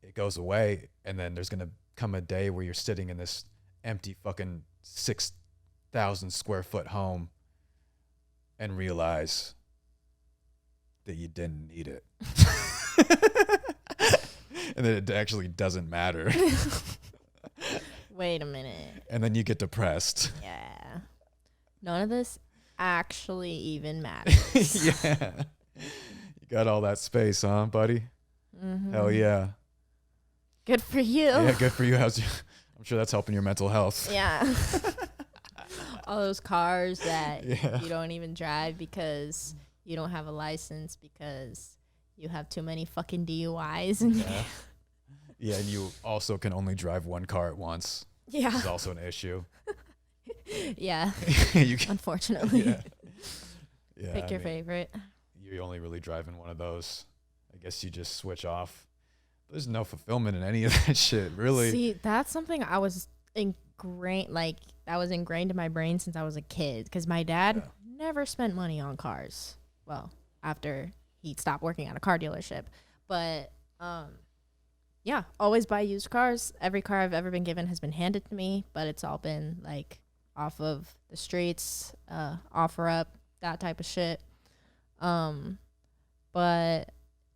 it goes away, and then there's going to come a day where you're sitting in this empty fucking 6,000 square foot home and realize that you didn't need it. And that it actually doesn't matter. Wait a minute. And then you get depressed. Yeah. None of this actually even matters. Yeah. You got all that space, huh, buddy? Mm-hmm. Hell yeah. Good for you. Yeah, good for you. I'm sure that's helping your mental health. Yeah. All those cars that you don't even drive because you don't have a license because you have too many fucking DUIs. And yeah, and you also can only drive one car at once. Yeah. Which is also an issue. Yeah. Unfortunately. Yeah. Pick your favorite. You're only really driving one of those. I guess you just switch off. There's no fulfillment in any of that shit, really. See, that's something that was ingrained in my brain since I was a kid. Because my dad never spent money on cars. Well, after he stopped working at a car dealership. But yeah, always buy used cars. Every car I've ever been given has been handed to me, but it's all been like off of the streets, offer up, that type of shit. But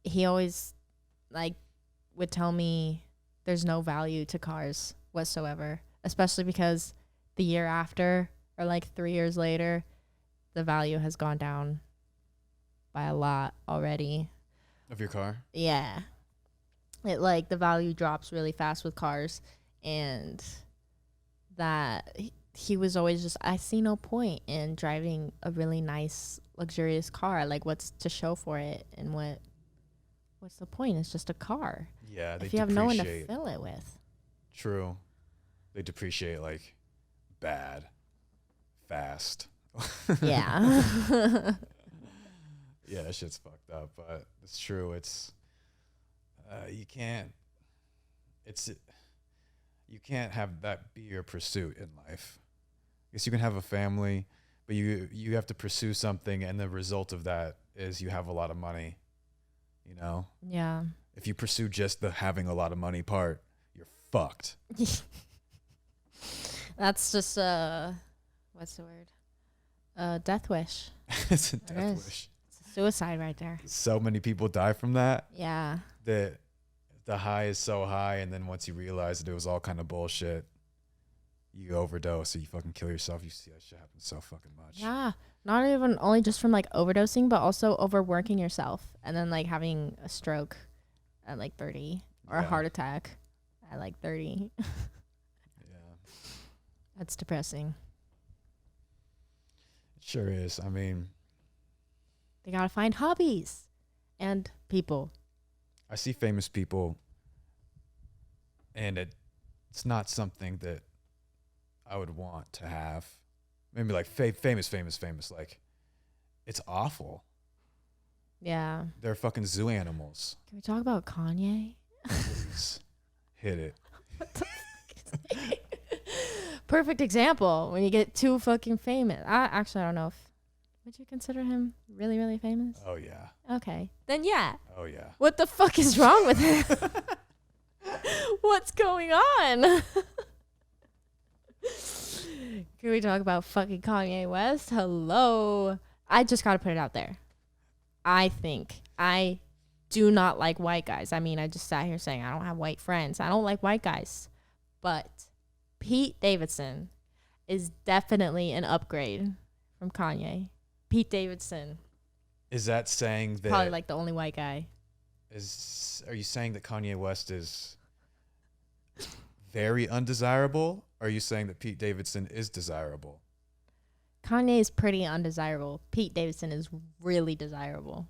he always like would tell me there's no value to cars whatsoever, especially because the year after or like 3 years later, the value has gone down by a lot already. Of your car? Yeah. It like the value drops really fast with cars, and that he was always just, I see no point in driving a really nice luxurious car. Like, what's to show for it, and what's the point? It's just a car. Yeah, they if you have no one to fill it with. True. They depreciate like bad, fast. Yeah. Yeah, that shit's fucked up, but it's true. It's you can't have that be your pursuit in life. I guess you can have a family, but you have to pursue something, and the result of that is you have a lot of money, you know? Yeah. If you pursue just the having a lot of money part, you're fucked. That's just what's the word? Death wish. It's a death wish. It's a suicide right there. So many people die from that. Yeah. That the high is so high, and then once you realize that it was all kind of bullshit, you overdose or you fucking kill yourself. You see that shit happen so fucking much. Yeah. Not even only just from like overdosing, but also overworking yourself and then like having a stroke at like 30 or a heart attack at like 30. Yeah. That's depressing. It sure is. I mean, they gotta find hobbies and people. I see famous people, and it's not something that I would want to have. Maybe like famous. Like, it's awful. Yeah. They're fucking zoo animals. Can we talk about Kanye? Please. Hit it. What the fuck is he? Perfect example when you get too fucking famous. I don't know if, would you consider him really, really famous? Oh, yeah. Okay. Then yeah. Oh, yeah. What the fuck is wrong with him? What's going on? Can we talk about fucking Kanye West? Hello. I just got to put it out there. I do not like white guys. I mean, I just sat here saying I don't have white friends. I don't like white guys. But Pete Davidson is definitely an upgrade from Kanye. Pete Davidson. Is that saying that... Probably like the only white guy. Are you saying that Kanye West is very undesirable? Or are you saying that Pete Davidson is desirable? Kanye is pretty undesirable. Pete Davidson is really desirable.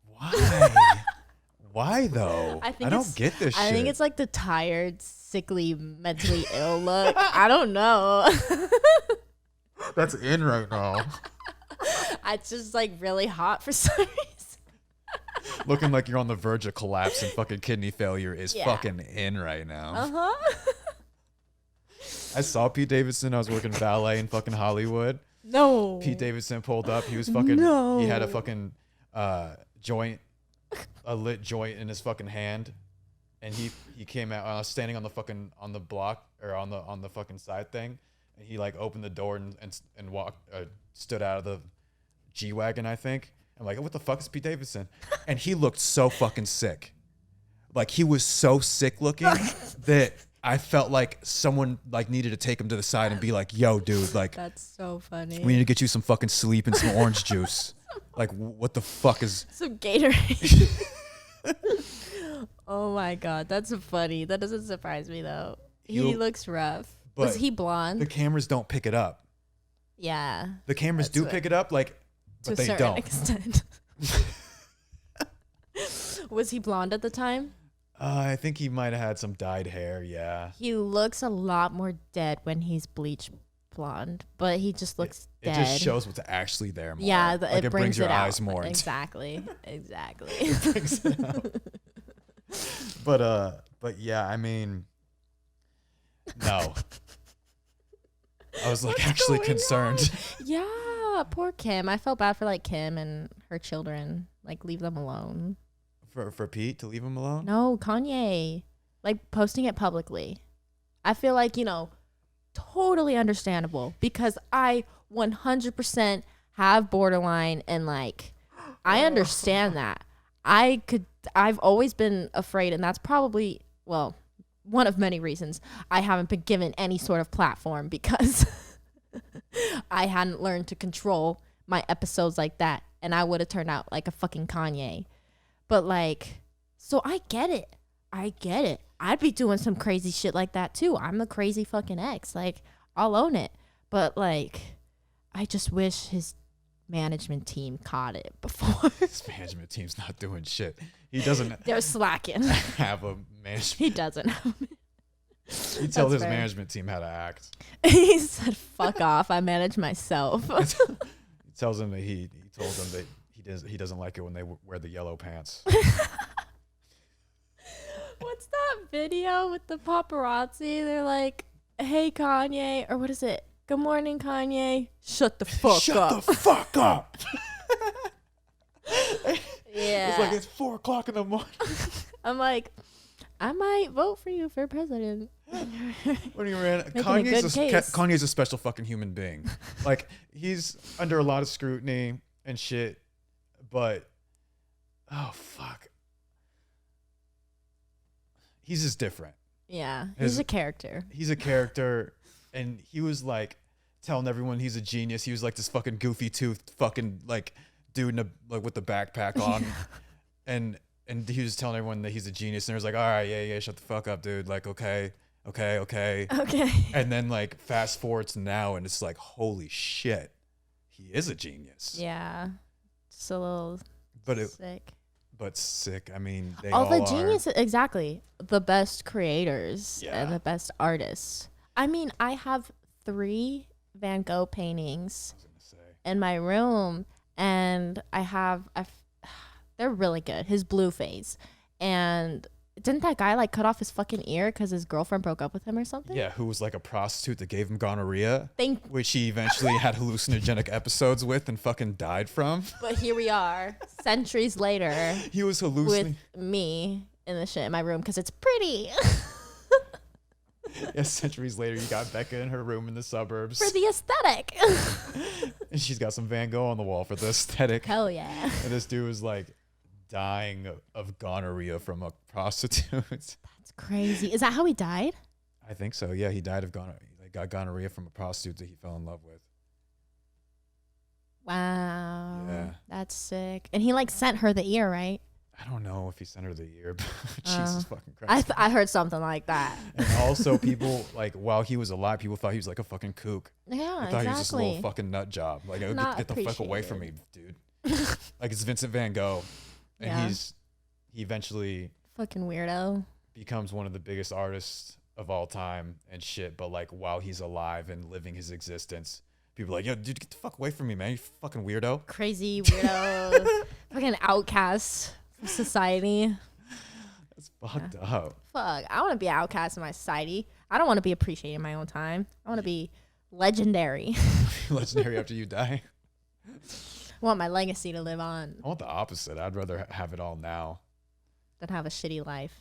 Why? Why though? I don't get this shit. I think it's like the tired, sickly, mentally ill look. I don't know. That's in right now. It's just like really hot for some reason. Looking like you're on the verge of collapse and fucking kidney failure is fucking in right now. Uh-huh. I saw Pete Davidson. I was working ballet in fucking Hollywood. No. Pete Davidson pulled up. He was fucking... No. He had a fucking joint, a lit joint in his fucking hand. And he came out. I was standing on the fucking... on the block or on the fucking side thing. And he like opened the door and walked... stood out of the G-Wagon, I think. I'm like, what the fuck is Pete Davidson? And he looked so fucking sick. Like, he was so sick looking that I felt like someone like needed to take him to the side and be like, yo, dude, like, that's so funny. We need to get you some fucking sleep and some orange juice. Like, what the fuck is... Some Gatorade. Oh my God, that's funny. That doesn't surprise me though. He looks rough. Was he blonde? The cameras don't pick it up. Yeah. The cameras do pick it up, like, but they don't. To a certain extent. Was he blonde at the time? I think he might have had some dyed hair, yeah. He looks a lot more dead when he's bleach blonde, but he just looks dead. It just shows what's actually there more. Yeah, like it brings your eyes more. Exactly. Exactly. It brings it out. But yeah, I mean, no. I was like actually concerned. Yeah. Oh, poor Kim. I felt bad for like Kim and her children. Like, leave them alone. For Pete to leave him alone? No, Kanye. Like, posting it publicly. I feel like, totally understandable because I 100% have borderline and like I understand that. I've always been afraid, and that's probably, well, one of many reasons I haven't been given any sort of platform because I hadn't learned to control my episodes like that, and I would have turned out like a fucking Kanye. But like, so I get it. I'd be doing some crazy shit like that too. I'm the crazy fucking ex. Like, I'll own it. But like, I just wish his management team caught it before. His management team's not doing shit. He doesn't. They're slacking. Have a management. He doesn't. He tells his management team how to act. He said, "Fuck off. I manage myself." He tells them that he told them that he doesn't like it when they wear the yellow pants. What's that video with the paparazzi? They're like, "Hey Kanye," or what is it? "Good morning, Kanye." Shut the fuck up. Shut the fuck up. Yeah. It's like it's 4:00 in the morning. I'm like, I might vote for you for president. When he ran, Kanye's a special fucking human being. Like, he's under a lot of scrutiny and shit, but oh fuck, he's just different. Yeah, he's a character. He's a character, and he was like telling everyone he's a genius. He was like this fucking goofy toothed fucking like dude with the backpack on, and he was telling everyone that he's a genius. And he was like, all right, yeah, shut the fuck up, dude. Like, okay. And then like fast forward to now, and it's like, holy shit, he is a genius. Yeah, just a little sick. But sick. I mean, they all all the geniuses, exactly. The best creators and the best artists. I mean, I have 3 Van Gogh paintings in my room, and they're really good. His blue phase. And didn't that guy like cut off his fucking ear because his girlfriend broke up with him or something? Yeah, who was like a prostitute that gave him gonorrhea, which he eventually had hallucinogenic episodes with and fucking died from. But here we are, centuries later. He was hallucinating with me in the shit in my room because it's pretty. Yeah, centuries later, you got Becca in her room in the suburbs. For the aesthetic. And she's got some Van Gogh on the wall for the aesthetic. Hell yeah. And this dude was like dying of gonorrhea from a prostitute. That's crazy. Is that how he died? I think so. Yeah, he died of gonorrhea. He got gonorrhea from a prostitute that he fell in love with. Wow. Yeah. That's sick. And he like sent her the ear, right? I don't know if he sent her the ear, but Jesus fucking Christ. I heard something like that. And also people, like, while he was alive, people thought he was like a fucking kook. Yeah, they thought he was just a little fucking nut job. Like, get the fuck away from me, dude. Like, it's Vincent Van Gogh. And he eventually fucking weirdo becomes one of the biggest artists of all time and shit. But like, while he's alive and living his existence, people are like, yo, dude, get the fuck away from me, man. You fucking weirdo. Crazy weirdo. Fucking outcast of society. That's fucked up. Fuck. I want to be an outcast in my society. I don't want to be appreciated in my own time. I want to be legendary. Legendary after you die. I want my legacy to live on. I want the opposite. I'd rather have it all now than have a shitty life.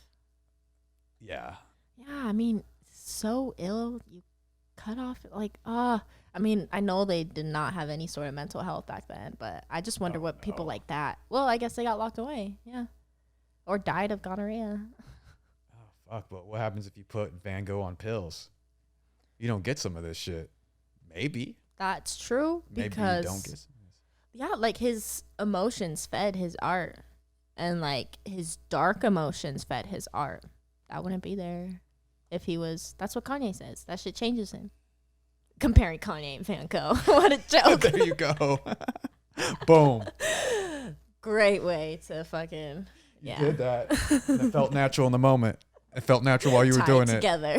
Yeah. Yeah, I mean, so ill. You cut off, like, I mean, I know they did not have any sort of mental health back then, but I just wonder what people like that. Well, I guess they got locked away. Yeah. Or died of gonorrhea. Oh, fuck. But what happens if you put Van Gogh on pills? You don't get some of this shit. Maybe. That's true. Maybe because you don't get some of this. Yeah, like his emotions fed his art, and like his dark emotions fed his art. That wouldn't be there if he was. That's what Kanye says. That shit changes him. Comparing Kanye and Van Gogh. What a joke. There you go. Boom. Great way to fucking. You did that. It felt natural in the moment. It felt natural while you were doing it. Together.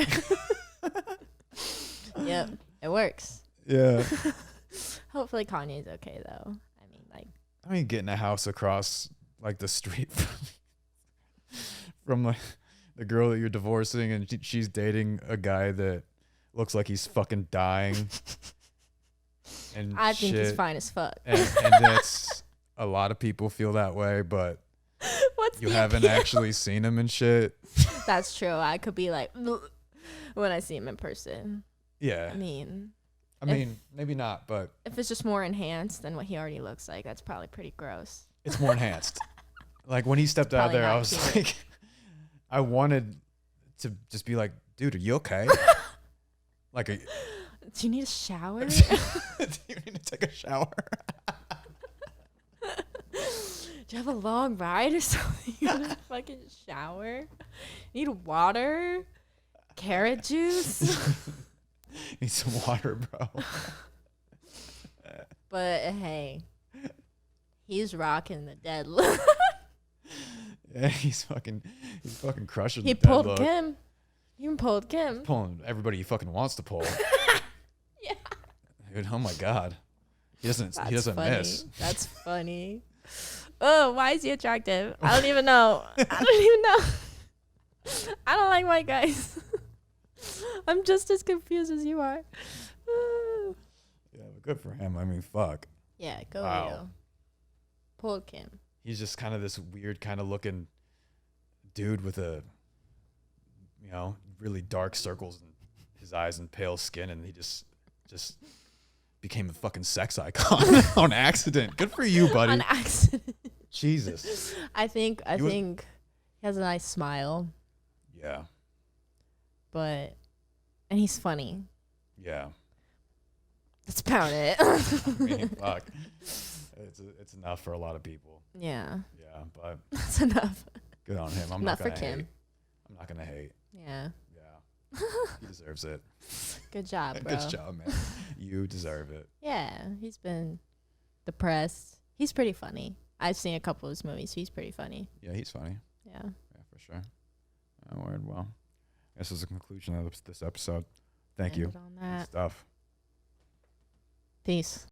Yep, it works. Yeah. Hopefully Kanye's okay though. I mean, getting a house across like the street from like the girl that you're divorcing, and she's dating a guy that looks like he's fucking dying. and I think he's shit. fine as fuck. And that's a lot of people feel that way, but What's you the haven't appeal? actually seen him and shit. That's true. I could be like when I see him in person. Yeah. I mean, Maybe not, but if it's just more enhanced than what he already looks like, that's probably pretty gross. it's more enhanced. Like when he stepped out Probably there, I not was cute. like, I wanted to just be like, dude, are you okay? Like, do Do you need a shower? you need to take a shower? Do you have a long ride or something? You want to fucking shower? Need water? Carrot juice? Need some water, bro. But hey, he's rocking the deadlift. Yeah, he's fucking crushing. He the pulled deadlift. Kim. He even pulled Kim. Pulling everybody he fucking wants to pull. Yeah. Dude, oh my god, he doesn't funny. miss. That's funny. Oh, why is he attractive? I don't even know. I don't even know. I don't like white guys. I'm just as confused as you are. Yeah, but good for him. I mean, fuck. Yeah, go Wow. you. Pulled Kim. He's just kind of this weird kind of looking dude with a, really dark circles in his eyes and pale skin, and he just became a fucking sex icon on accident. Good for you, buddy. On accident. Jesus. I think he has a nice smile, Yeah. and he's funny. Yeah. That's about it. I mean, fuck. It's enough for a lot of people. Yeah, Yeah, but that's enough. good on him. I'm Enough not for gonna Kim. hate. I'm not gonna hate. Yeah. Yeah. He deserves it. Good job, bro. Good job, man. You deserve it. Yeah, he's been depressed. He's pretty funny. I've seen a couple of his movies. He's pretty funny. Yeah, he's funny. Yeah. Yeah, for sure. Word. Well, this is the conclusion of this episode. Thank you. Ended on Good that. stuff. Peace.